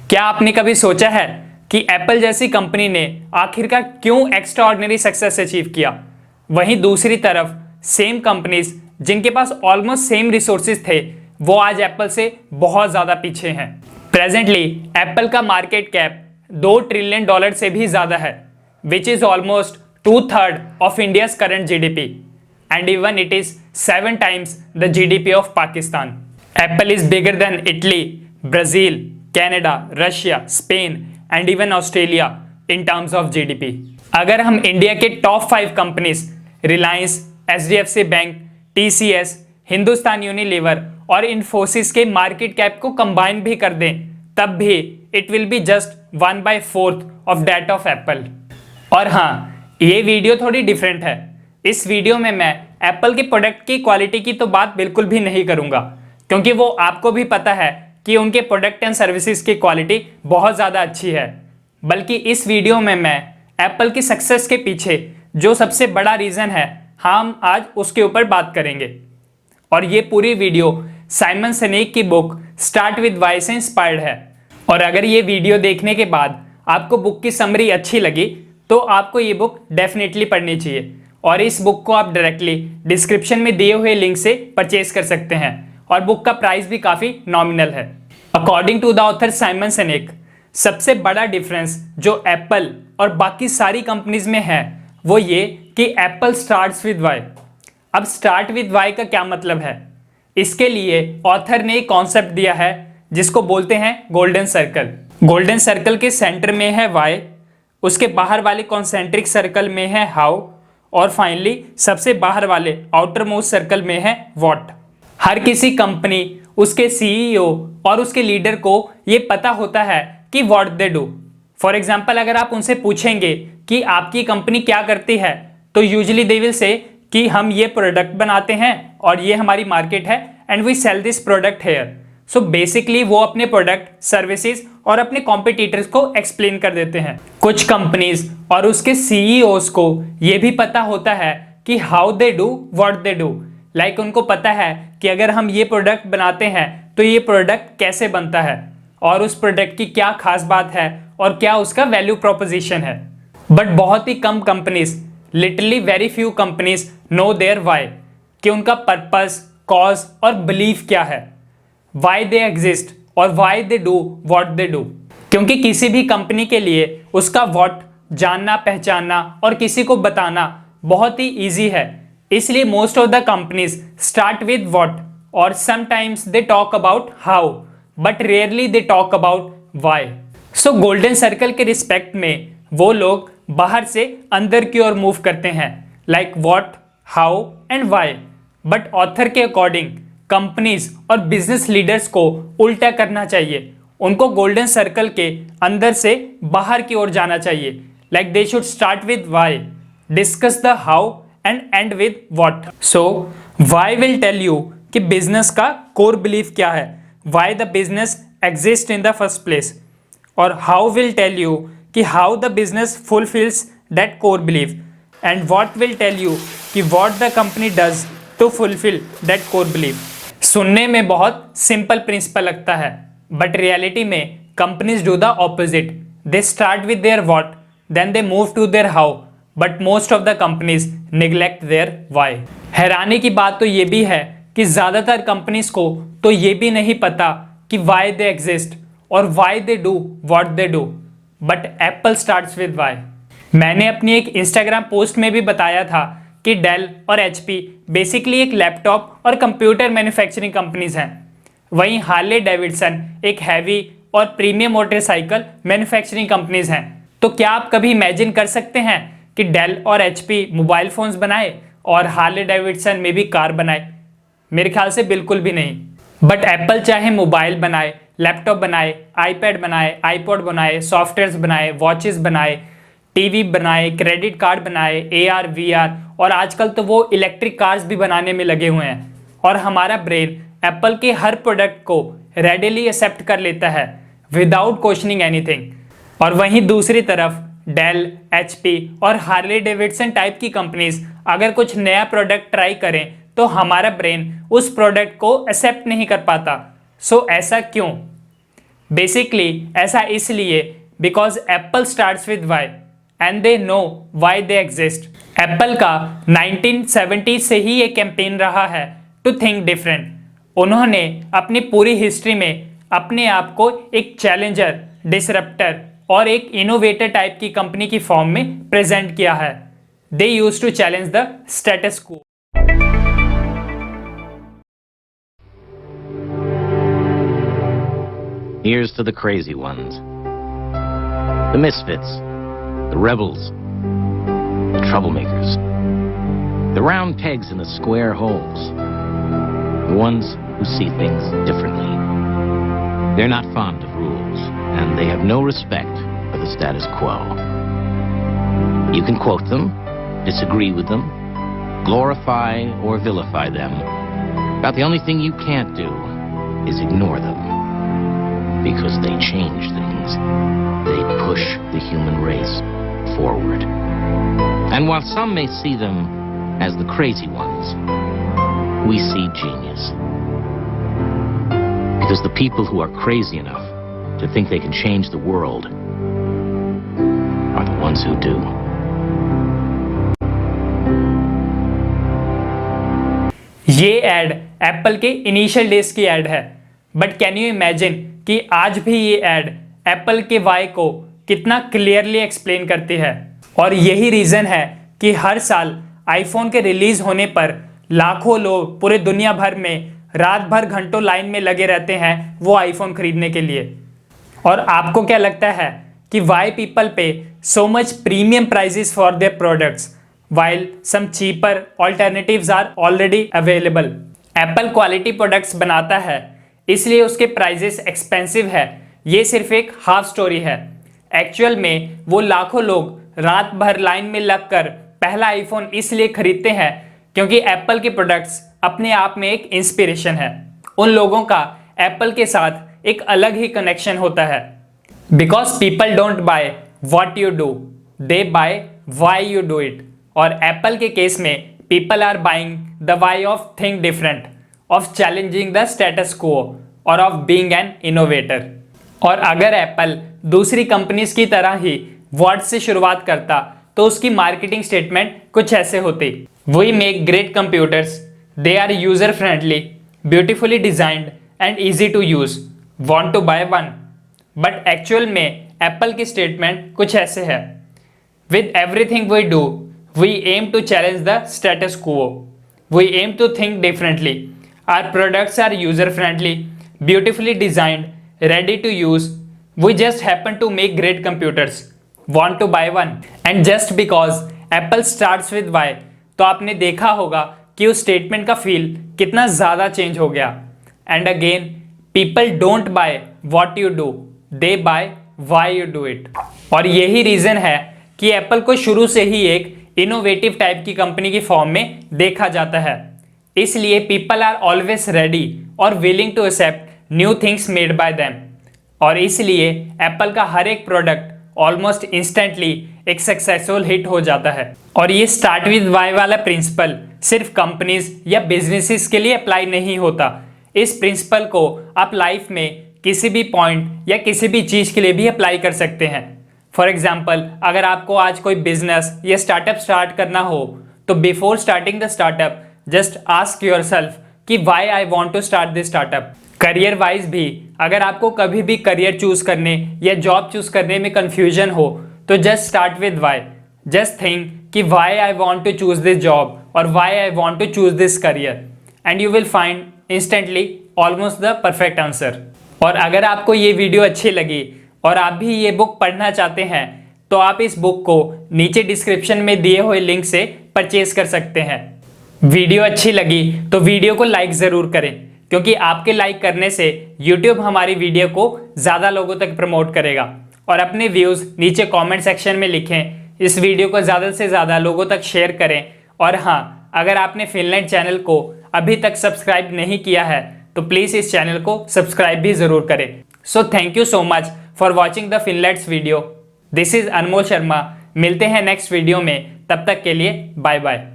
क्या आपने कभी सोचा है कि एप्पल जैसी कंपनी ने आखिरकार क्यों एक्स्ट्रा ऑर्डिनरी सक्सेस अचीव किया? वहीं दूसरी तरफ सेम कंपनीज जिनके पास ऑलमोस्ट सेम रिसोर्सेज थे वो आज एप्पल से बहुत ज़्यादा पीछे हैं। प्रेजेंटली एप्पल का मार्केट कैप $2 ट्रिलियन से भी ज़्यादा है, which is almost 2/3 of India's current GDP and even it is 7 times the GDP of Pakistan. Apple is bigger than Italy, Brazil, Canada, Russia, Spain and even Australia in terms of GDP. अगर हम India के top 5 companies Reliance, HDFC bank, TCS, Hindustan Unilever और इन्फोसिस के market cap को combine भी कर दें तब भी it will be just 1/4 of that of Apple. और हाँ, ये वीडियो थोड़ी डिफरेंट है। इस वीडियो में मैं एप्पल के प्रोडक्ट की क्वालिटी की तो बात बिल्कुल भी नहीं करूंगा, क्योंकि वो आपको भी पता है कि उनके प्रोडक्ट एंड सर्विसेज की क्वालिटी बहुत ज़्यादा अच्छी है। बल्कि इस वीडियो में मैं एप्पल की सक्सेस के पीछे जो सबसे बड़ा रीज़न है हम आज उसके ऊपर बात करेंगे। और ये पूरी वीडियो साइमन सिनेक की बुक स्टार्ट विद वाई से इंस्पायर्ड है। और अगर ये वीडियो देखने के बाद आपको बुक की समरी अच्छी लगी तो आपको ये बुक डेफिनेटली पढ़नी चाहिए। और इस बुक को आप डायरेक्टली डिस्क्रिप्शन में दिए हुए लिंक से परचेज कर सकते हैं और बुक का प्राइस भी काफ़ी नॉमिनल है। According to the author Simon Sinek, सबसे बड़ा डिफरेंस जो एप्पल और बाकी सारी कंपनीज में है वो ये कि एप्पल स्टार्ट्स विद वाई। अब स्टार्ट विद वाई का क्या मतलब है? इसके लिए ऑथर ने एक कॉन्सेप्ट दिया है जिसको बोलते हैं गोल्डन सर्कल। गोल्डन सर्कल के सेंटर में है वाई, उसके बाहर वाले कॉन्सेंट्रिक सर्कल में है हाउ और फाइनली सबसे बाहर वाले आउटर मोस्ट सर्कल में है व्हाट। हर किसी कंपनी, उसके CEO और उसके लीडर को ये पता होता है कि what they do. For example, अगर आप उनसे पूछेंगे कि आपकी कंपनी क्या करती है तो यूजली दे विल से कि हम ये प्रोडक्ट बनाते हैं और ये हमारी मार्केट है and we sell this product here. So basically वो अपने प्रोडक्ट, सर्विसेज और अपने कॉम्पिटिटर्स को एक्सप्लेन कर देते हैं। कुछ कंपनीज और उसके CEOs को ये भी पता होता है कि how they do what they do. Like उनको पता है कि अगर हम ये प्रोडक्ट बनाते हैं तो ये प्रोडक्ट कैसे बनता है और उस प्रोडक्ट की क्या खास बात है और क्या उसका वैल्यू प्रोपोजिशन है। बट बहुत ही कम companies, literally very few companies know their why, कि उनका पर्पस, कॉज और बिलीफ क्या है, वाई दे एग्जिस्ट और why they do what they do. क्योंकि किसी भी कंपनी के लिए उसका व्हाट जानना, पहचानना और किसी को बताना बहुत ही ईजी है। इसलिए most of the companies start with what और sometimes they talk about how but rarely they talk about why. So golden circle के रिस्पेक्ट में वो लोग बाहर से अंदर की ओर मूव करते हैं, like what, how and why. But author के अकॉर्डिंग कंपनीज और बिजनेस लीडर्स को उल्टा करना चाहिए। उनको गोल्डन सर्कल के अंदर से बाहर की ओर जाना चाहिए। Like they should start with why, discuss the how and end with what. So why will tell you कि बिजनेस का कोर बिलीफ क्या है, why the business exist in the first place. और हाउ विल टेल यू कि how the business fulfils that core belief. And what will tell you कि what the company does to fulfil that core belief. सुनने में बहुत simple principal लगता है but reality में companies do the opposite. They start with their what, then they move to their how, but most of the companies neglect their why. हैरानी की बात तो ये भी है कि ज़्यादातर कंपनीज को तो ये भी नहीं पता कि वाई दे एग्जिस्ट और why they do what they do, but Apple starts with why. मैंने अपनी एक इंस्टाग्राम पोस्ट में भी बताया था कि डेल और HP बेसिकली एक लैपटॉप और कंप्यूटर मैन्युफैक्चरिंग कंपनीज हैं, वहीं हार्ले डेविडसन एक हैवी और प्रीमियम मोटरसाइकिल मैन्युफैक्चरिंग कंपनीज हैं। तो क्या आप कभी इमेजिन कर सकते हैं कि डेल और HP मोबाइल फोन्स बनाए और हार्ले डेविडसन में भी कार बनाए? मेरे ख्याल से बिल्कुल भी नहीं। बट एप्पल चाहे मोबाइल बनाए, लैपटॉप बनाए, आईपैड बनाए, आईपॉड बनाए, सॉफ्टवेयर्स बनाए, वॉचेस बनाए, टीवी बनाए, क्रेडिट कार्ड बनाए, AR VR और आजकल तो वो इलेक्ट्रिक कार्स भी बनाने में लगे हुए हैं। और हमारा ब्रेन एप्पल के हर प्रोडक्ट को रेडिली एक्सेप्ट कर लेता है विदाउट क्वेश्चनिंग एनीथिंग। और वहीं दूसरी तरफ डेल, HP और हार्ले डेविडसन टाइप की कंपनीज अगर कुछ नया प्रोडक्ट ट्राई करें तो हमारा ब्रेन उस प्रोडक्ट को एक्सेप्ट नहीं कर पाता। सो ऐसा क्यों? बेसिकली ऐसा इसलिए because Apple starts with why and they know why they exist. Apple का 1970 से ही ये कैंपेन रहा है टू थिंक डिफरेंट। उन्होंने अपनी पूरी हिस्ट्री में अपने आप को एक चैलेंजर, डिसरप्टर और एक इनोवेटर टाइप की कंपनी की फॉर्म में प्रेजेंट किया है। They used to challenge the status quo. Here's to the crazy ones, the misfits, the rebels, the troublemakers, the round pegs in the square holes, the ones who see things differently. They're not fond of rules, and they have no respect for the status quo. You can quote them, disagree with them, glorify or vilify them, but the only thing you can't do is ignore them. Because they change things. They push the human race forward. And while some may see them as the crazy ones, we see genius. Because the people who are crazy enough to think they can change the world are the ones who do. ये add Apple के initial days की add है, but can you imagine कि आज भी ये add Apple के Y को कितना क्लियरली एक्सप्लेन करती है। और यही रीज़न है कि हर साल आईफोन के रिलीज होने पर लाखों लोग पूरे दुनिया भर में रात भर घंटों लाइन में लगे रहते हैं वो आईफोन खरीदने के लिए। और आपको क्या लगता है कि why people pay so much premium prices for their products while some cheaper alternatives are already available? Apple quality products बनाता है इसलिए उसके प्राइजेस एक्सपेंसिव है, ये सिर्फ एक हाफ स्टोरी है। एक्चुअल में वो लाखों लोग रात भर लाइन में लगकर पहला आईफोन इसलिए खरीदते हैं क्योंकि एप्पल के प्रोडक्ट्स अपने आप में एक इंस्पिरेशन है। उन लोगों का एप्पल के साथ एक अलग ही कनेक्शन होता है। Because people don't buy what you do, they buy why you do it. और एप्पल के केस में people are buying the why of think different, of challenging the status quo और ऑफ बीइंग एन इनोवेटर। और अगर Apple दूसरी companies की तरह ही word से शुरुआत करता तो उसकी मार्केटिंग स्टेटमेंट कुछ ऐसे होती: we make great computers, they are user friendly, beautifully designed and easy to use, want to buy one. But actual में एप्पल की स्टेटमेंट कुछ ऐसे है: with everything we do we aim to challenge the status quo. We aim to think differently. Our products are user friendly, beautifully designed, ready to use. We just happen to make great computers. Want to buy one? And just because Apple starts with Y, तो आपने देखा होगा कि उस statement का feel कितना ज़्यादा change हो गया। And again, people don't buy what you do, they buy why you do it. और यही रीज़न है कि एप्पल को शुरू से ही एक इनोवेटिव टाइप की कंपनी की फॉर्म में देखा जाता है। इसलिए पीपल आर ऑलवेज रेडी और willing to accept new things made by them. और इसलिए एप्पल का हर एक प्रोडक्ट ऑलमोस्ट इंस्टेंटली एक सक्सेसफुल हिट हो जाता है। और ये स्टार्ट विद वाई वाला प्रिंसिपल सिर्फ कंपनीज या बिजनेसेस के लिए अप्लाई नहीं होता। इस प्रिंसिपल को आप लाइफ में किसी भी पॉइंट या किसी भी चीज़ के लिए भी अप्लाई कर सकते हैं। फॉर एग्जाम्पल, अगर आपको आज कोई बिजनेस या स्टार्टअप स्टार्ट करना हो तो before starting the startup just ask yourself कि why I want to start this startup. Career wise भी अगर आपको कभी भी करियर चूज करने या जॉब चूज करने में कंफ्यूजन हो तो just start with why. Just think कि why I want to choose this job और why I want to choose this career and you will find instantly almost the perfect answer. और अगर आपको ये वीडियो अच्छी लगी और आप भी ये बुक पढ़ना चाहते हैं तो आप इस बुक को नीचे डिस्क्रिप्शन में दिए हुए लिंक से परचेज कर सकते हैं। वीडियो अच्छी लगी तो वीडियो को लाइक ज़रूर करें क्योंकि आपके लाइक करने से YouTube हमारी वीडियो को ज़्यादा लोगों तक प्रमोट करेगा। और अपने व्यूज़ नीचे कमेंट सेक्शन में लिखें। इस वीडियो को ज़्यादा से ज़्यादा लोगों तक शेयर करें। और हाँ, अगर आपने फिनलैंड चैनल को अभी तक सब्सक्राइब नहीं किया है तो प्लीज़ इस चैनल को सब्सक्राइब भी ज़रूर करें। So thank you so much for watching the Finland's video. This is Anmol Sharma. मिलते हैं नेक्स्ट वीडियो में, तब तक के लिए बाय बाय।